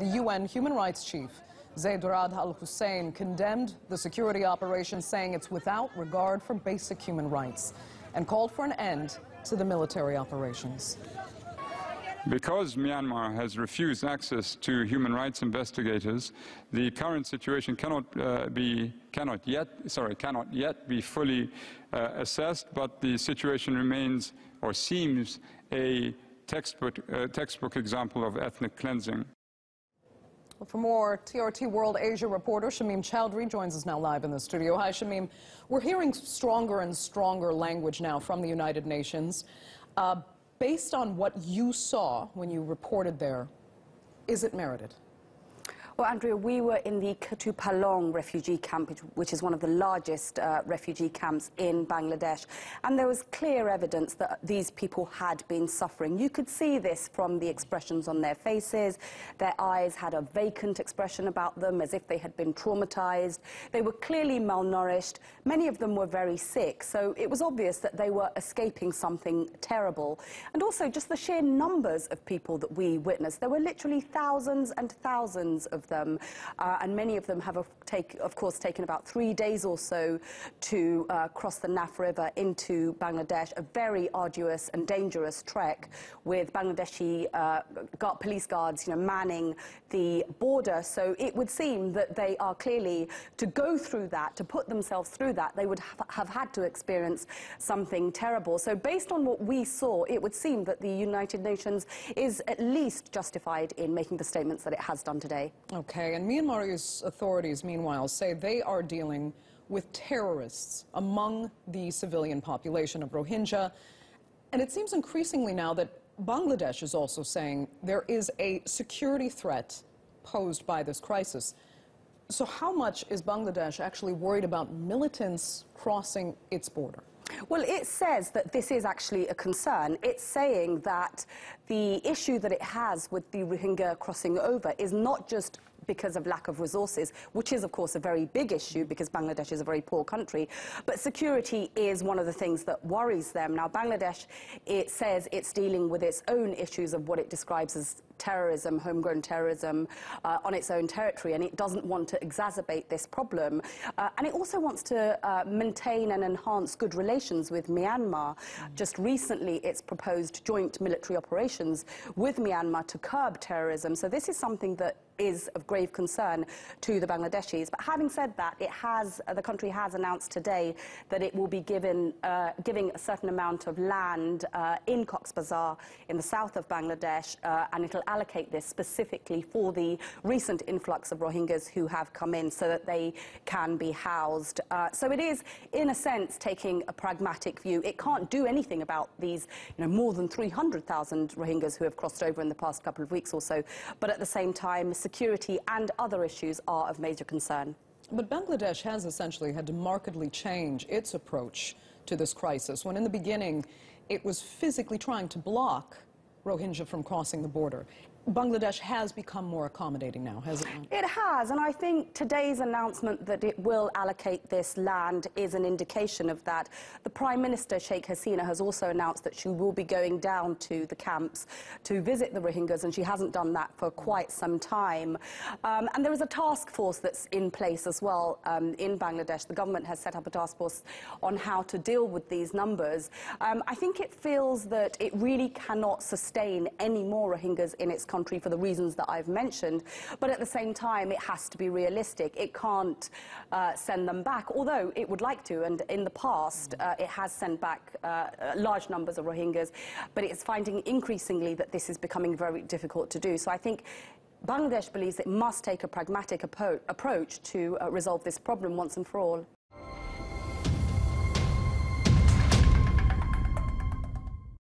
The UN human rights chief, Zeid Ra'ad Al Hussein, condemned the security operation, saying it's without regard for basic human rights, and called for an end to the military operations. Because Myanmar has refused access to human rights investigators, the current situation cannot yet be fully assessed, but the situation remains or seems a textbook example of ethnic cleansing. Well, for more, TRT World Asia reporter Shamim Chowdhury joins us now live in the studio. Hi, Shamim. We're hearing stronger and stronger language now from the United Nations. Based on what you saw when you reported there, is it merited? Well, Andrea, we were in the Kutupalong refugee camp, which is one of the largest refugee camps in Bangladesh, and there was clear evidence that these people had been suffering. You could see this from the expressions on their faces. Their eyes had a vacant expression about them, as if they had been traumatized. They were clearly malnourished. Many of them were very sick, so it was obvious that they were escaping something terrible. And also, just the sheer numbers of people that we witnessed. There were literally thousands and thousands of them, and many of them have, of course, taken about 3 days or so to cross the Naf River into Bangladesh, a very arduous and dangerous trek with Bangladeshi police guards, manning the border. So it would seem that they are clearly, to go through that, to put themselves through that, they would have had to experience something terrible. So based on what we saw, it would seem that the United Nations is at least justified in making the statements that it has done today. Okay, and Myanmar's authorities, meanwhile, say they are dealing with terrorists among the civilian population of Rohingya. And it seems increasingly now that Bangladesh is also saying there is a security threat posed by this crisis. So how much is Bangladesh actually worried about militants crossing its border? Well, it says that this is actually a concern. It's saying that the issue that it has with the Rohingya crossing over is not just because of lack of resources, which is, of course, a very big issue because Bangladesh is a very poor country, but security is one of the things that worries them. Now, Bangladesh, it says it's dealing with its own issues of what it describes as terrorism, homegrown terrorism, on its own territory, and it doesn't want to exacerbate this problem. And it also wants to maintain and enhance good relations with Myanmar. Just recently, it's proposed joint military operations with Myanmar to curb terrorism. So this is something that is of grave concern to the Bangladeshis. But having said that, the country has announced today that it will be giving a certain amount of land in Cox's Bazar in the south of Bangladesh, and it'll allocate this specifically for the recent influx of Rohingyas who have come in so that they can be housed. So it is, in a sense, taking a pragmatic view. It can't do anything about these more than 300,000 Rohingyas who have crossed over in the past couple of weeks or so, but at the same time, security and other issues are of major concern. But Bangladesh has essentially had to markedly change its approach to this crisis, when in the beginning it was physically trying to block Rohingya from crossing the border. Bangladesh has become more accommodating now, has it not? It has, and I think today's announcement that it will allocate this land is an indication of that. The Prime Minister, Sheikh Hasina, has also announced that she will be going down to the camps to visit the Rohingyas, and she hasn't done that for quite some time. And there is a task force that's in place as well in Bangladesh. The government has set up a task force on how to deal with these numbers. I think it feels that it really cannot sustain any more Rohingyas in its country for the reasons that I've mentioned, but at the same time it has to be realistic. It can't send them back, although it would like to, and in the past it has sent back large numbers of Rohingyas, but it's finding increasingly that this is becoming very difficult to do. So I think Bangladesh believes it must take a pragmatic approach to resolve this problem once and for all.